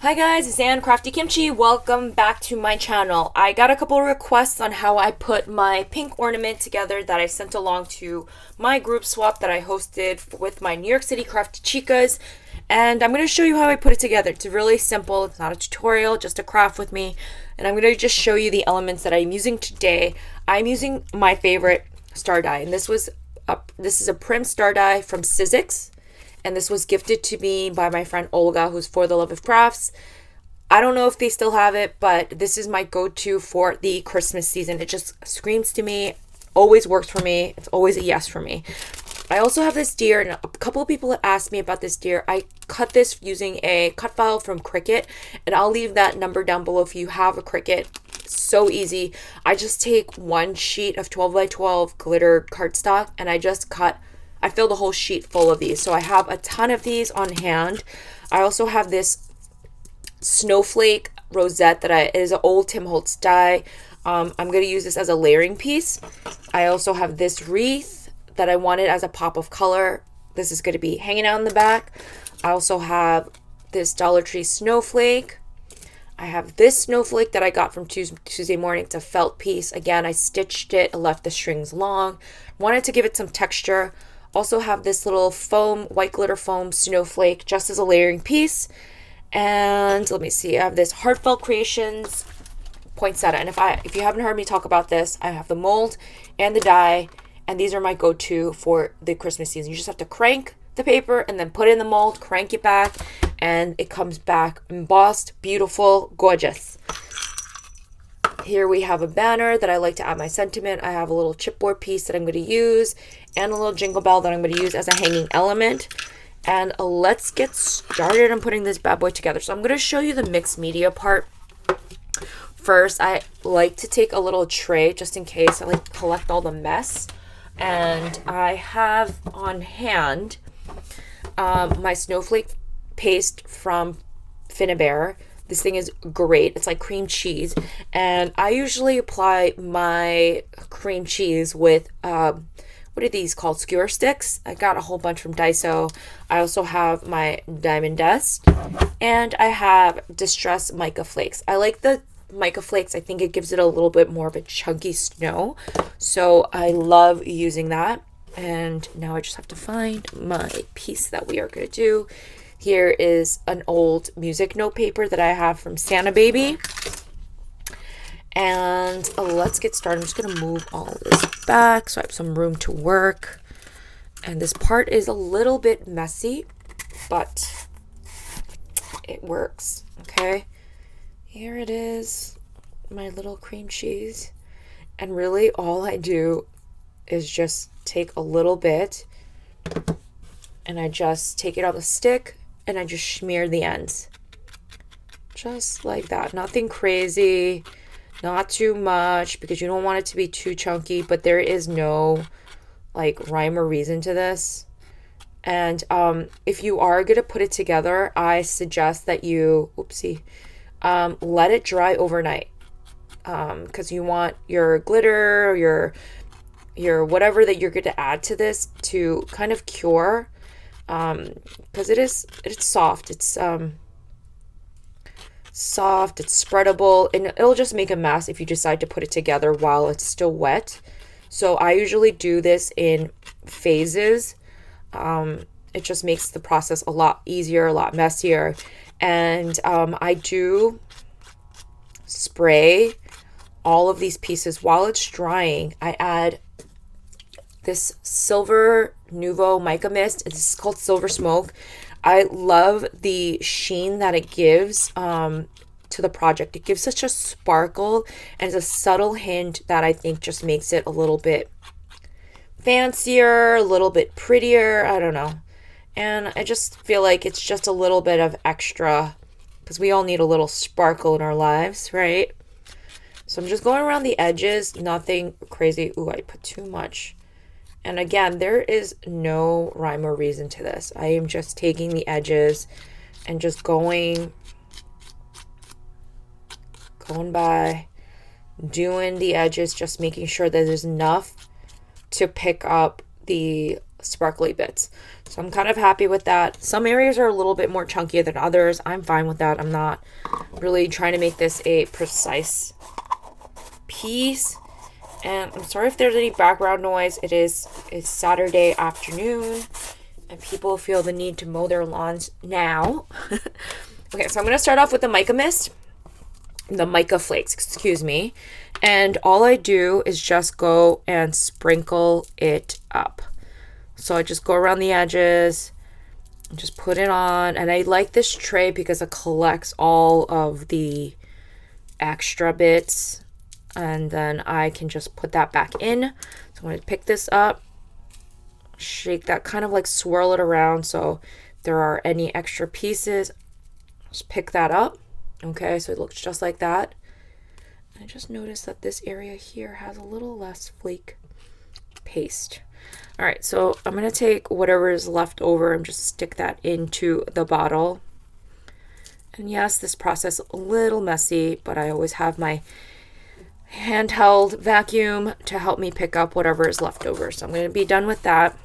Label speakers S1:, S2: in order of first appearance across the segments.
S1: Hi guys, it's Ann Crafty Kimchi. Welcome back to my channel. I got a couple of requests on how I put my pink ornament together that I sent along to my group swap that I hosted with my New York City Crafty Chicas. And I'm going to show you how I put it together. It's really simple. It's not a tutorial, just a craft with me. And I'm going to just show you the elements that I'm using today. I'm using my favorite star die. And this is a Prim star die from Sizzix. And this was gifted to me by my friend Olga, who's For the Love of Crafts. I don't know if they still have it, but this is my go-to for the Christmas season. It just screams to me, always works for me. It's always a yes for me. I also have this deer, and a couple of people asked me about this deer. I cut this using a cut file from Cricut, and I'll leave that number down below if you have a Cricut. So easy. I just take one sheet of 12 by 12 glitter cardstock, and I fill the whole sheet full of these. So I have a ton of these on hand. I also have this Snowflake rosette it is an old Tim Holtz die. I'm going to use this as a layering piece. I also have this wreath that I wanted as a pop of color. This is going to be hanging out in the back. I also have this Dollar Tree snowflake. I have this snowflake that I got from Tuesday morning. It's a felt piece. Again, I stitched it. I left the strings long. Wanted to give it some texture. Also have this little white glitter foam snowflake just as a layering piece. And let me see, I have this Heartfelt Creations Poinsettia. And if you haven't heard me talk about this, I have the mold and the die, and these are my go-to for the Christmas season. You just have to crank the paper and then put it in the mold, crank it back, and it comes back embossed, beautiful, gorgeous. Here we have a banner that I like to add my sentiment. I have a little chipboard piece that I'm going to use and a little jingle bell that I'm going to use as a hanging element. And let's get started on putting this bad boy together. So I'm going to show you the mixed media part. First, I like to take a little tray just in case I like to collect all the mess. And I have on hand my snowflake paste from Finnabair. This thing is great. It's like cream cheese. And I usually apply my cream cheese with, what are these called? Skewer sticks. I got a whole bunch from Daiso. I also have my Diamond Dust. And I have Distress Mica Flakes. I like the Mica Flakes. I think it gives it a little bit more of a chunky snow. So I love using that. And now I just have to find my piece that we are going to do. Here is an old music note paper that I have from Santa Baby. And let's get started. I'm just going to move all this back so I have some room to work. And this part is a little bit messy, but it works. Okay. Here it is, my little cream cheese. And really all I do is just take a little bit and I just take it on the stick and I just smear the ends. Just like that. Nothing crazy. Not too much because you don't want it to be too chunky, but there is no like rhyme or reason to this. And if you are going to put it together, I suggest that you, let it dry overnight. Because you want your glitter, your whatever that you're going to add to this to kind of cure. Because it's soft. It's soft, it's spreadable, and it'll just make a mess if you decide to put it together while it's still wet. So I usually do this in phases. It just makes the process a lot easier, a lot messier. And I do spray all of these pieces while it's drying. I add this Silver Nuvo Mica Mist. It's called Silver Smoke. I love the sheen that it gives to the project. It gives such a sparkle, and it's a subtle hint that I think just makes it a little bit fancier, a little bit prettier. I don't know. And I just feel like it's just a little bit of extra because we all need a little sparkle in our lives, right? So I'm just going around the edges, nothing crazy. Ooh, I put too much. And again, there is no rhyme or reason to this. I am just taking the edges and just going by, doing the edges, just making sure that there's enough to pick up the sparkly bits. So I'm kind of happy with that. Some areas are a little bit more chunkier than others. I'm fine with that. I'm not really trying to make this a precise piece. And I'm sorry if there's any background noise. It's Saturday afternoon and people feel the need to mow their lawns now. Okay, so I'm going to start off with the mica mist. The mica flakes, excuse me. And all I do is just go and sprinkle it up. So I just go around the edges and just put it on. And I like this tray because it collects all of the extra bits. And then I can just put that back in. So I'm going to pick this up, shake that, kind of like swirl it around. So if there are any extra pieces, just pick that up. Okay, so it looks just like that. I just noticed that this area here has a little less flake paste. All right, so I'm going to take whatever is left over and just stick that into the bottle. And yes, this process is a little messy, but I always have my handheld vacuum to help me pick up whatever is left over. So I'm going to be done with that.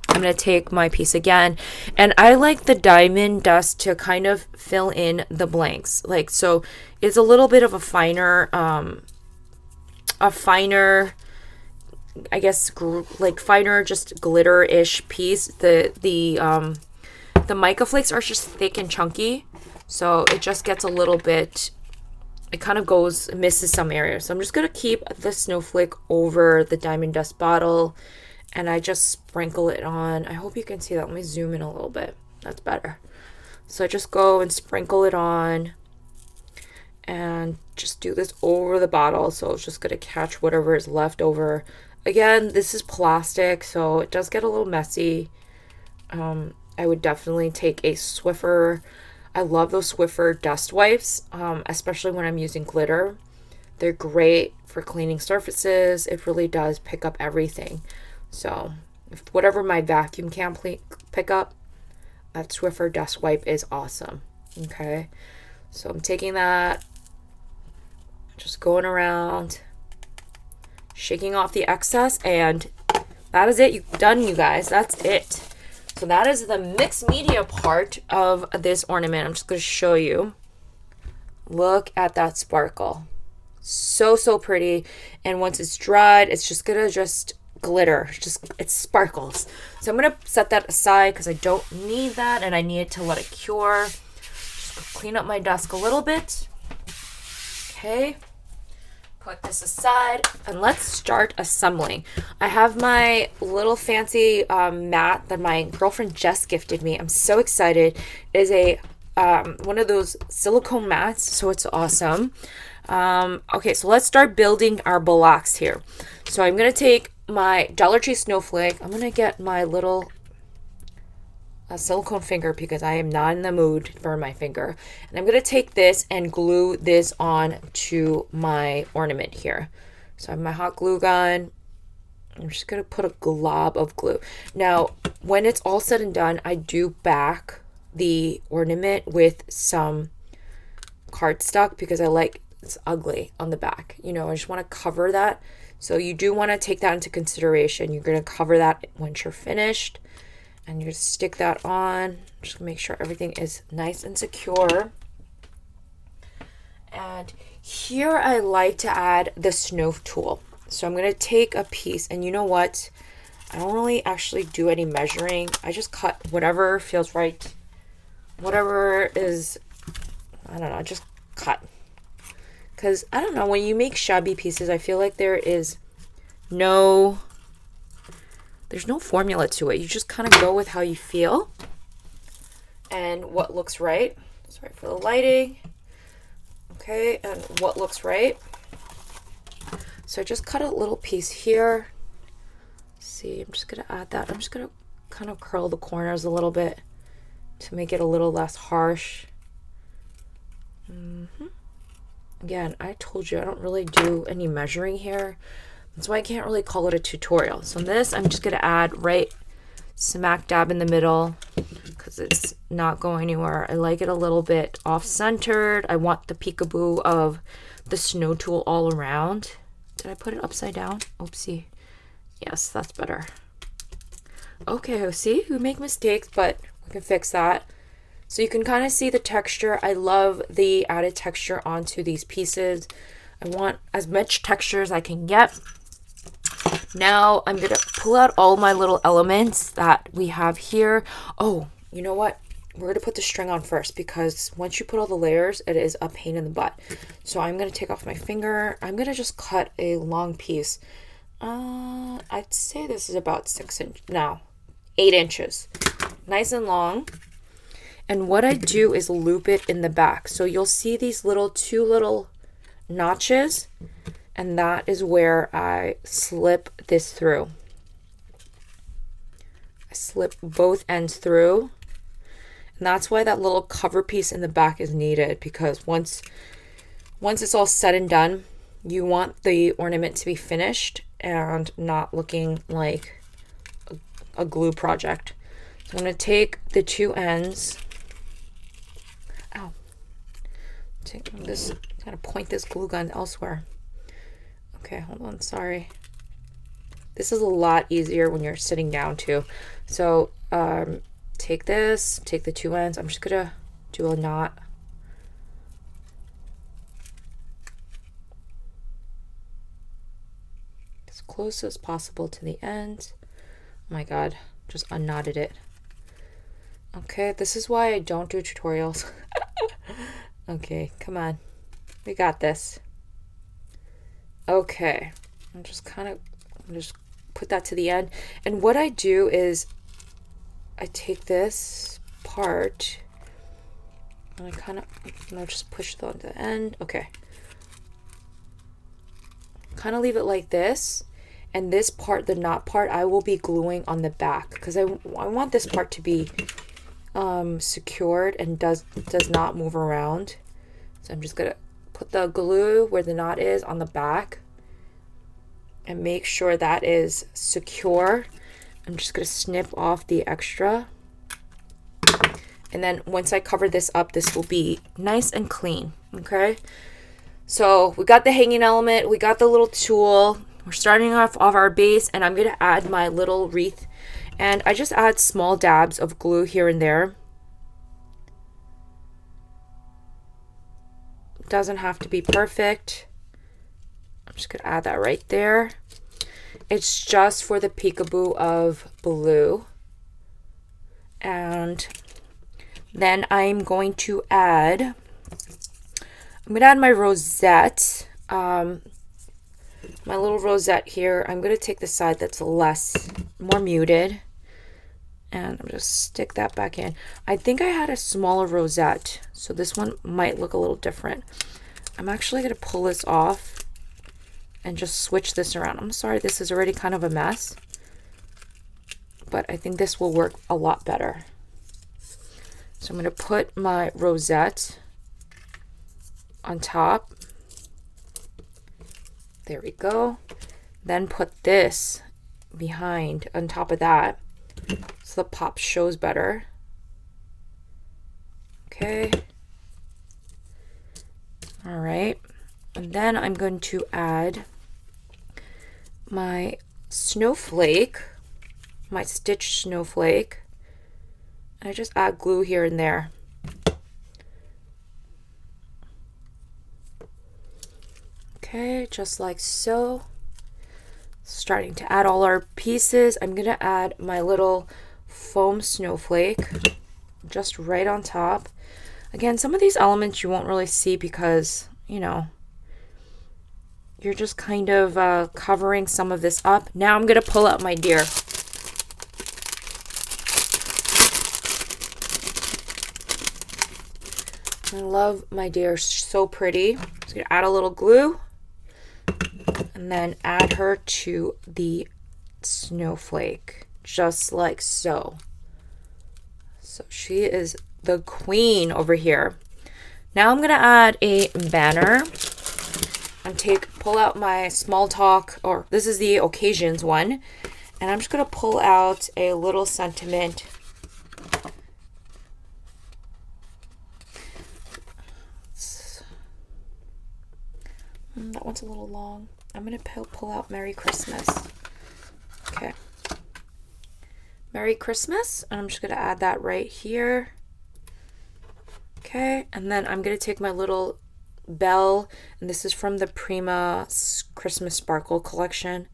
S1: I'm going to take my piece again, and I like the diamond dust to kind of fill in the blanks. Like, so it's a little bit of a finer, I guess, like finer, just glitter-ish piece. The mica flakes are just thick and chunky, so it just gets a little bit, it kind of misses some areas. So I'm just going to keep the snowflake over the diamond dust bottle. And I just sprinkle it on. I hope you can see that. Let me zoom in a little bit. That's better. So I just go and sprinkle it on. And just do this over the bottle. So it's just going to catch whatever is left over. Again, this is plastic, so it does get a little messy. I would definitely take a Swiffer. I love those Swiffer dust wipes, especially when I'm using glitter. They're great for cleaning surfaces. It really does pick up everything. So if whatever my vacuum can't pick up, that Swiffer dust wipe is awesome. Okay, so I'm taking that, just going around, shaking off the excess, and that is it. You've done, you guys. That's it. So that is the mixed media part of this ornament. I'm just going to show you. Look at that sparkle. So pretty. And once it's dried, it's just going to glitter. It sparkles. So I'm going to set that aside because I don't need that and I need to let it cure. Just clean up my desk a little bit. Okay. Put this aside and let's start assembling. I have my little fancy mat that my girlfriend just gifted me. I'm so excited. It is a one of those silicone mats, so it's awesome. Okay, so let's start building our blocks here. So I'm going to take my Dollar Tree Snowflake. I'm going to get my little silicone finger because I am not in the mood for my finger. And I'm going to take this and glue this on to my ornament here. So I have my hot glue gun. I'm just going to put a glob of glue. Now, when it's all said and done, I do back the ornament with some cardstock because I like it's ugly on the back. You know, I just want to cover that. So you do want to take that into consideration. You're going to cover that once you're finished. And you just stick that on. Just make sure everything is nice and secure. And here I like to add the snow tool. So I'm going to take a piece. And you know what? I don't really actually do any measuring. I just cut whatever feels right. Whatever is, I don't know, just cut. Because, I don't know, when you make shabby pieces, I feel like there's no formula to it. You just kind of go with how you feel and what looks right. Sorry for the lighting. Okay, and what looks right. So I just cut a little piece here. See, I'm just going to add that. I'm just going to kind of curl the corners a little bit to make it a little less harsh. Again, I told you I don't really do any measuring here. That's why I can't really call it a tutorial. So this, I'm just going to add right smack dab in the middle because it's not going anywhere. I like it a little bit off-centered. I want the peekaboo of the snow tool all around. Did I put it upside down? Oopsie. Yes, that's better. Okay, see, we make mistakes, but we can fix that. So you can kind of see the texture. I love the added texture onto these pieces. I want as much texture as I can get. Now I'm going to pull out all my little elements that we have here. Oh, you know what? We're going to put the string on first because once you put all the layers, it is a pain in the butt. So I'm going to take off my finger. I'm going to just cut a long piece. I'd say this is about 8 inches. Nice and long. And what I do is loop it in the back. So you'll see these two little notches, and that is where I slip this through. I slip both ends through. And that's why that little cover piece in the back is needed, because once it's all said and done, you want the ornament to be finished and not looking like a glue project. So I'm going to take the two ends. Ow. Take this, kind of point this glue gun elsewhere. Okay, hold on, sorry. This is a lot easier when you're sitting down too. So take this, take the two ends. I'm just going to do a knot. As close as possible to the end. Oh my god, just unknotted it. Okay, this is why I don't do tutorials. Okay, come on. We got this. Okay, I'm just put that to the end. And what I do is I take this part and I just push it on the end. Okay. Kind of leave it like this. And this part, the knot part, I will be gluing on the back because I want this part to be secured and does not move around. So I'm just gonna put the glue where the knot is on the back and make sure that is secure. I'm just gonna snip off the extra, and then once I cover this up, this will be nice and clean. Okay, so we got the hanging element, we got the little tool. We're starting off our base, and I'm gonna add my little wreath, and I just add small dabs of glue here and there. Doesn't have to be perfect. I'm just gonna add that right there. It's just for the peekaboo of blue. And then I'm going to add my rosette. My little rosette here. I'm going to take the side that's more muted. And I'm just stick that back in. I think I had a smaller rosette, so this one might look a little different. I'm actually going to pull this off and just switch this around. I'm sorry, this is already kind of a mess, but I think this will work a lot better. So I'm going to put my rosette on top. There we go. Then put this behind on top of that so the pop shows better. Okay. All right. And then I'm going to add my snowflake, my stitched snowflake. I just add glue here and there. Okay, just like so. Starting to add all our pieces. I'm going to add my little foam snowflake just right on top. Again, some of these elements you won't really see because, you know, you're just kind of covering some of this up. Now I'm going to pull out my deer. I love my deer, so pretty. I'm just going to add a little glue and then add her to the snowflake, just like so. So she is the queen over here. Now I'm going to add a banner and pull out my small talk, or this is the occasions one, and I'm just going to pull out a little sentiment. That one's a little long. I'm going to pull out Merry Christmas. Okay. Merry Christmas. And I'm just going to add that right here. Okay, and then I'm going to take my little bell, and this is from the Prima Christmas Sparkle collection.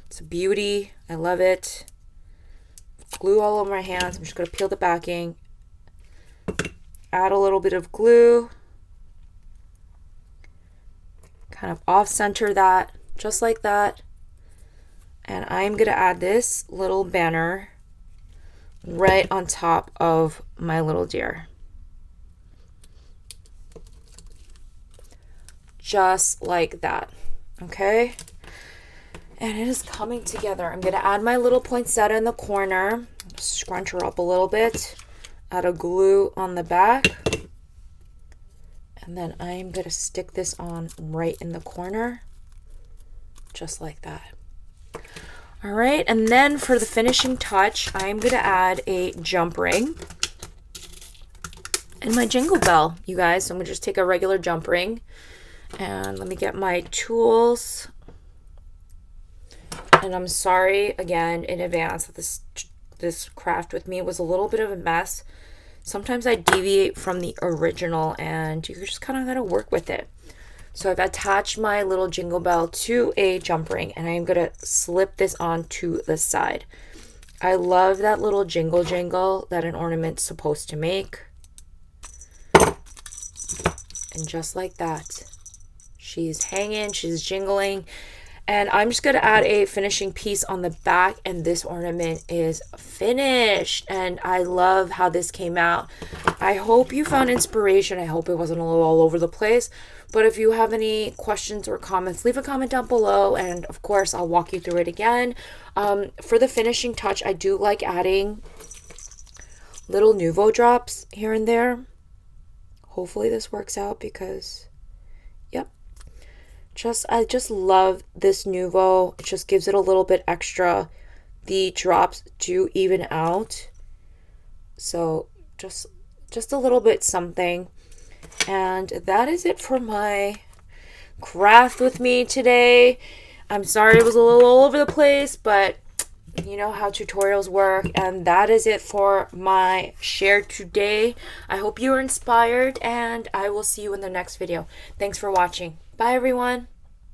S1: It's a beauty. I love it. Glue all over my hands. I'm just going to peel the backing. Add a little bit of glue. Kind of off-center that, just like that. And I'm going to add this little banner right on top of my little deer. Just like that. Okay? And it is coming together. I'm going to add my little poinsettia in the corner. Scrunch her up a little bit. Add a glue on the back. And then I'm going to stick this on right in the corner. Just like that. All right. And then for the finishing touch, I'm going to add a jump ring. And my jingle bell, you guys. So I'm going to just take a regular jump ring. And let me get my tools. And I'm sorry again in advance that this craft with me was a little bit of a mess. Sometimes I deviate from the original, and you just kind of gotta work with it. So I've attached my little jingle bell to a jump ring, and I'm gonna slip this onto the side. I love that little jingle jingle that an ornament's supposed to make. And just like that. She's hanging, she's jingling, and I'm just going to add a finishing piece on the back, and this ornament is finished, and I love how this came out. I hope you found inspiration. I hope it wasn't a little all over the place, but if you have any questions or comments, leave a comment down below, and of course, I'll walk you through it again. For the finishing touch, I do like adding little Nuvo drops here and there. Hopefully this works out because, yep. I just love this Nuvo. It just gives it a little bit extra. The drops do even out. So just a little bit something. And that is it for my craft with me today. I'm sorry it was a little all over the place, but you know how tutorials work. And that is it for my share today. I hope you were inspired, and I will see you in the next video. Thanks for watching. Bye, everyone.